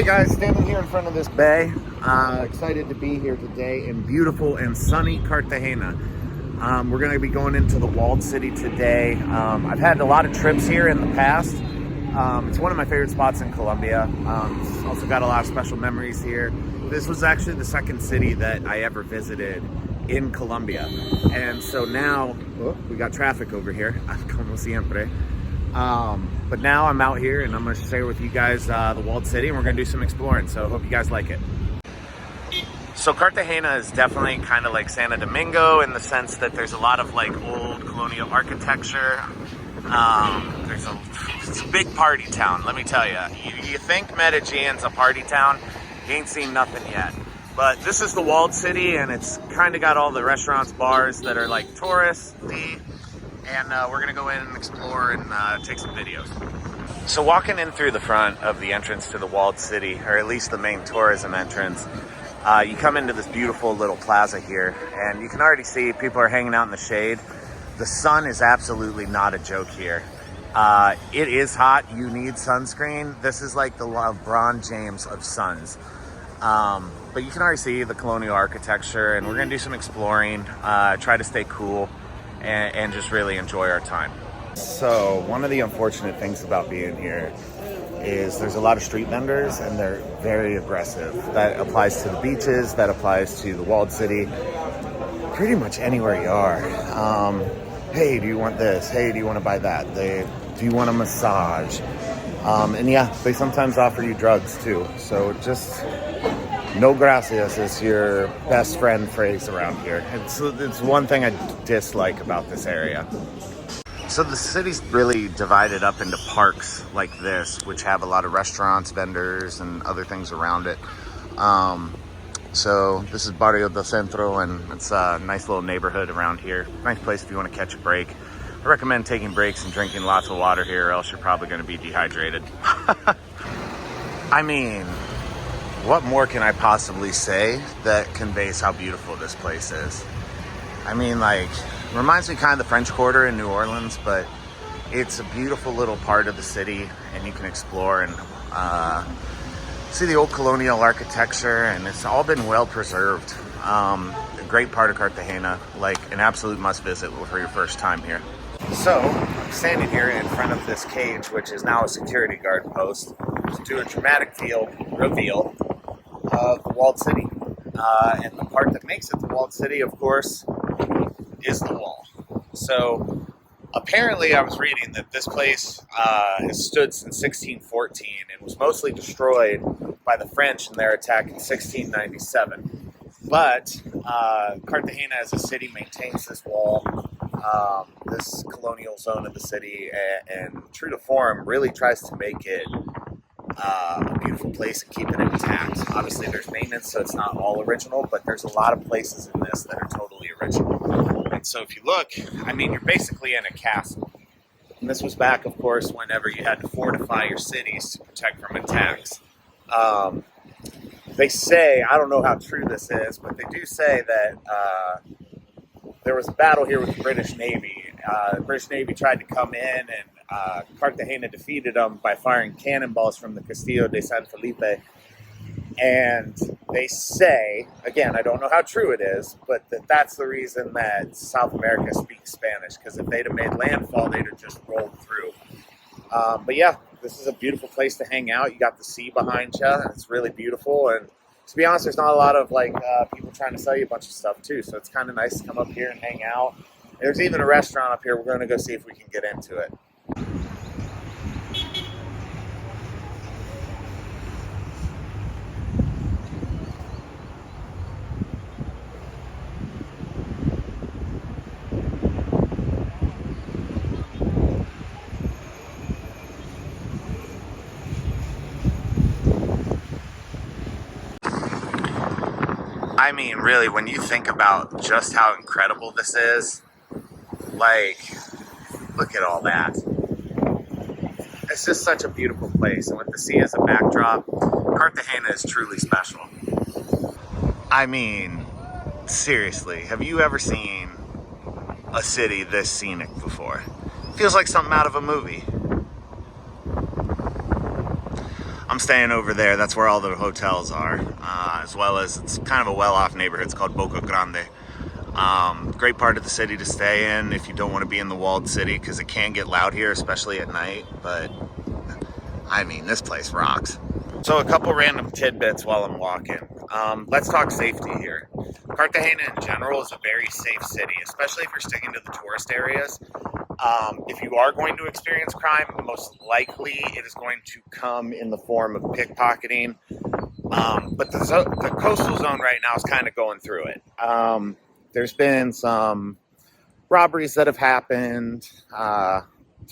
Hey guys, standing here in front of this bay. Excited to be here today in beautiful and sunny Cartagena. We're going to be going into the walled city today. I've had a lot of trips here in the past. It's one of my favorite spots in Colombia. Also got a lot of special memories here. This was actually the second city that I ever visited in Colombia. And so now, we got traffic over here, como siempre. But now I'm out here and I'm going to share with you guys the walled city, and we're going to do some exploring. So I hope you guys like it. So Cartagena is definitely kind of like Santo Domingo in the sense that there's a lot of like old colonial architecture. It's a big party town, let me tell you. You think Medellin's a party town, you ain't seen nothing yet. But this is the walled city, and it's kind of got all the restaurants, bars that are like touristy. And we're gonna go in and explore and take some videos. So walking in through the front of the entrance to the walled city, or at least the main tourism entrance, you come into this beautiful little plaza here, and you can already see people are hanging out in the shade. The sun is absolutely not a joke here. It is hot, you need sunscreen. This is like the LeBron James of suns. But you can already see the colonial architecture, and we're gonna do some exploring, try to stay cool, and just really enjoy our time. So one of the unfortunate things about being here is there's a lot of street vendors, and they're very aggressive. That applies to the beaches, that applies to the walled city, pretty much anywhere you are. Hey, do you want this? Hey, do you want to buy that? Do you want a massage? And yeah, they sometimes offer you drugs too. So just no gracias is your best friend phrase around here. It's one thing I dislike about this area. So the city's really divided up into parks like this, which have a lot of restaurants, vendors, and other things around it. So this is Barrio del Centro, and it's a nice little neighborhood around here. Nice place if you want to catch a break. I recommend taking breaks and drinking lots of water here, or else you're probably going to be dehydrated. I mean, what more can I possibly say that conveys how beautiful this place is? I mean, like, reminds me kind of the French Quarter in New Orleans, but it's a beautiful little part of the city, and you can explore and see the old colonial architecture, and it's all been well preserved. A great part of Cartagena, like an absolute must visit for your first time here. So I'm standing here in front of this cage, which is now a security guard post, to do a dramatic reveal of the walled city. And the part that makes it the walled city, of course, is the wall. So apparently I was reading that this place has stood since 1614 and was mostly destroyed by the French in their attack in 1697. But Cartagena as a city maintains this wall, this colonial zone of the city, and true to form, really tries to make it a beautiful place and keep it intact. Obviously there's maintenance, so it's not all original, but there's a lot of places in this that are totally original. And so if you look, I mean, you're basically in a castle. And this was back, of course, whenever you had to fortify your cities to protect from attacks. They say, I don't know how true this is, but they do say that there was a battle here with the British Navy. The British Navy tried to come in, and Cartagena defeated them by firing cannonballs from the Castillo de San Felipe. And they say, again, I don't know how true it is, but that's the reason that South America speaks Spanish, because if they'd have made landfall, they'd have just rolled through. But yeah, this is a beautiful place to hang out. You got the sea behind you, and it's really beautiful. And to be honest, there's not a lot of like people trying to sell you a bunch of stuff too, so it's kind of nice to come up here and hang out. There's even a restaurant up here. We're going to go see if we can get into it. I mean, really, when you think about just how incredible this is, like, look at all that. It's just such a beautiful place, and with the sea as a backdrop, Cartagena is truly special. I mean, seriously, have you ever seen a city this scenic before? Feels like something out of a movie. I'm staying over there. That's where all the hotels are, as well as it's kind of a well-off neighborhood. It's called Boca Grande. Great part of the city to stay in if you don't want to be in the walled city, because it can get loud here, especially at night. But I mean, this place rocks. So a couple random tidbits while I'm walking. Let's talk safety here. Cartagena in general is a very safe city, especially if you're sticking to the tourist areas. If you are going to experience crime, most likely it is going to come in the form of pickpocketing. But the coastal zone right now is kind of going through it. There's been some robberies that have happened. To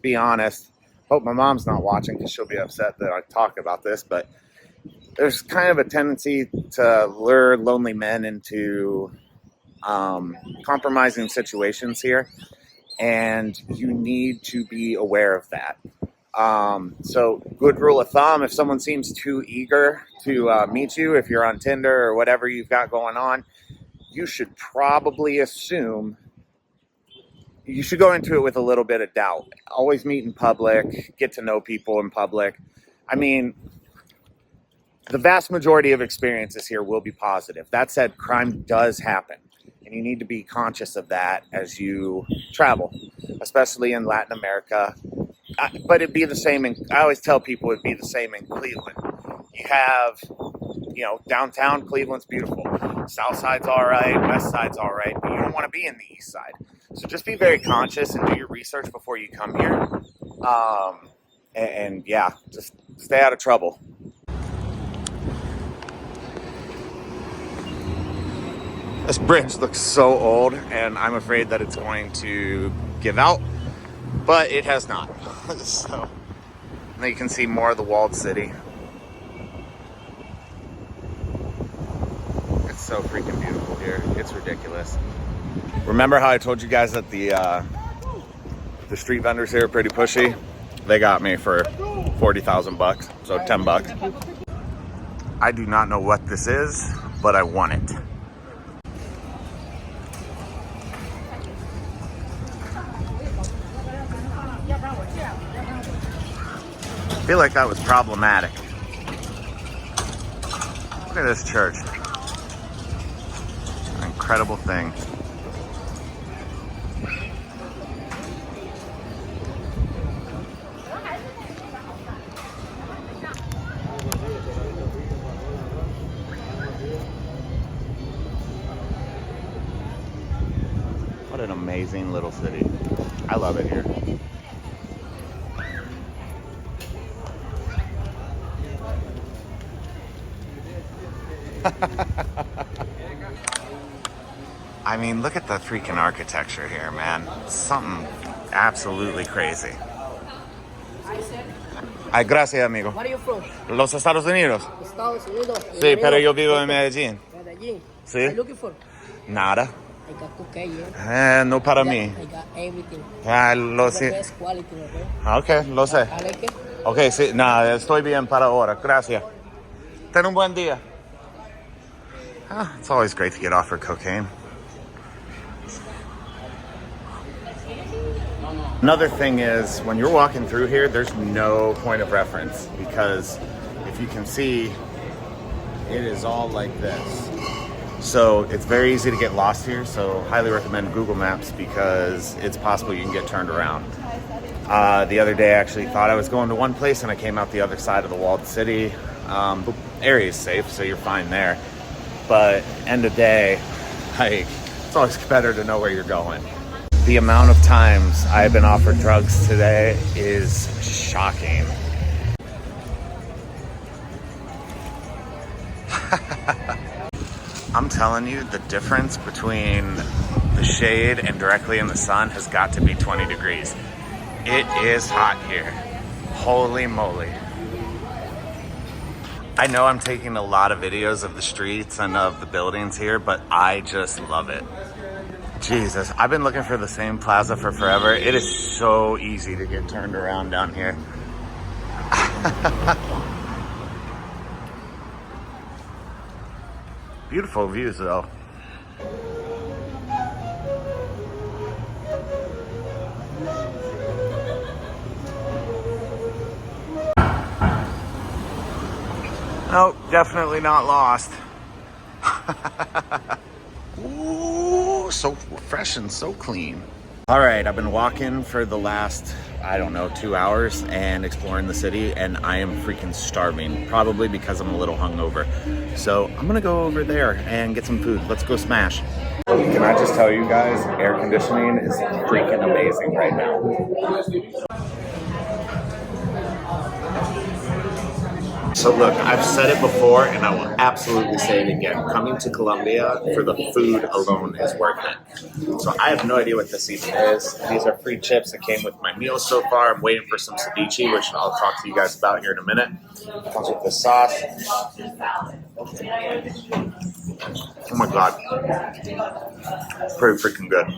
be honest, hope my mom's not watching because she'll be upset that I talk about this, but there's kind of a tendency to lure lonely men into compromising situations here, and you need to be aware of that. So good rule of thumb, if someone seems too eager to meet you, if you're on Tinder or whatever you've got going on, you should probably assume you should go into it with a little bit of doubt. Always meet in public, get to know people in public. I mean, the vast majority of experiences here will be positive. That said, crime does happen, and you need to be conscious of that as you travel, especially in Latin America. But it'd be the same I always tell people it'd be the same in Cleveland. You have, downtown Cleveland's beautiful. South side's all right, west side's all right, but you don't want to be in the east side. So just be very conscious and do your research before you come here. And yeah, just stay out of trouble. This bridge looks so old, and I'm afraid that it's going to give out, but it has not. So now you can see more of the walled city. It's so freaking beautiful here. It's ridiculous. Remember how I told you guys that the street vendors here are pretty pushy? They got me for 40,000 bucks, so 10 bucks. I do not know what this is, but I want it. I feel like that was problematic. Look at this church. An incredible thing. What an amazing little city. I love it here. I mean, look at the freaking architecture here, man. It's something absolutely crazy. Ay, gracias, amigo. Where are you from? Los Estados Unidos. Estados Unidos. Sí, pero yo vivo en Medellín. Medellín. Sí. What are you looking for? Nada. I got cookie, No para mí. I got everything. Lo The sé. best quality, okay? Ok, lo sé. I like it. Ok, sí, nada, estoy bien para ahora. Gracias. Ten un buen día. It's always great to get offered cocaine. Another thing is, when you're walking through here, there's no point of reference, because if you can see, it is all like this. So it's very easy to get lost here, so highly recommend Google Maps, because it's possible you can get turned around. The other day I actually thought I was going to one place and I came out the other side of the walled city. The area is safe, so you're fine there. But end of day, like, it's always better to know where you're going. The amount of times I've been offered drugs today is shocking. I'm telling you, the difference between the shade and directly in the sun has got to be 20 degrees. It is hot here. Holy moly. I know I'm taking a lot of videos of the streets and of the buildings here, but I just love it. Jesus, I've been looking for the same plaza for forever. It is so easy to get turned around down here. Beautiful views though. Nope, definitely not lost. Ooh, so fresh and so clean. All right, I've been walking for the last, I don't know, 2 hours and exploring the city, and I am freaking starving, probably because I'm a little hungover. So I'm gonna go over there and get some food. Let's go smash. Can I just tell you guys, air conditioning is freaking amazing right now. So look, I've said it before and I will absolutely say it again. Coming to Colombia for the food alone is worth it. So I have no idea what this even is. These are free chips that came with my meal so far. I'm waiting for some ceviche, which I'll talk to you guys about here in a minute. It comes with the sauce. Oh my God. Pretty freaking good.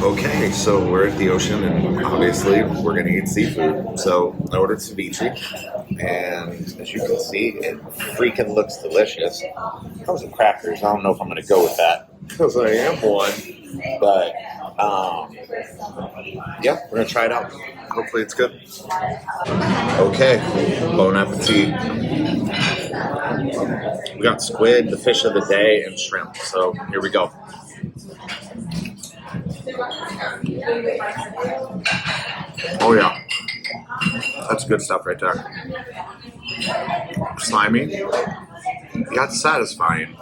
Okay, so we're at the ocean and obviously we're gonna eat seafood. So I ordered ceviche, and as you can see, it freaking looks delicious. It comes with crackers. I don't know if I'm gonna go with that because I am one, but yeah, we're gonna try it out. Hopefully it's good. Okay, bon appetit. We got squid, the fish of the day, and shrimp. So here we go. Oh yeah, that's good stuff right there. Slimy, yet satisfying.